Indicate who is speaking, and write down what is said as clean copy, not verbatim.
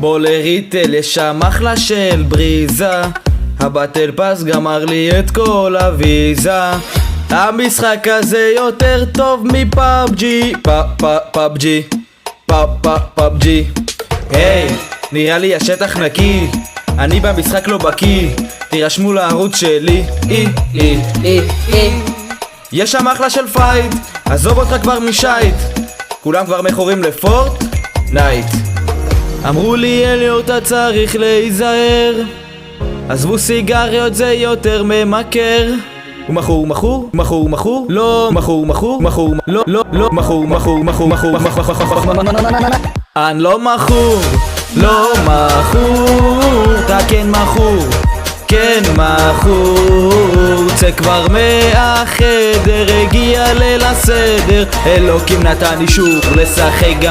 Speaker 1: בוא לריטל, יש שם אחלה של בריזה. הבטל פאס גמר לי את כל הוויזה. המשחק הזה יותר טוב מפאבג'י. פאבג'י פאבג'י. היי, נראה לי השטח נקי, אני במשחק לא בקיא. תירשמו לערוץ שלי. יש שם אחלה של פייט, עזוב אותך כבר משייט. כולם כבר מכורים לפורט נייט. אמרו לי אליו אתה צריך להיזהר, עזבו סיגריות זה יותר ממכר. הוא מכור לא מכור אני לא מכור, לא מכור. אתה כן מכור, כן מכור. צא כבר מהחדר, הגיע ליל הסדר. אלוקים נתן אישור לשחק גם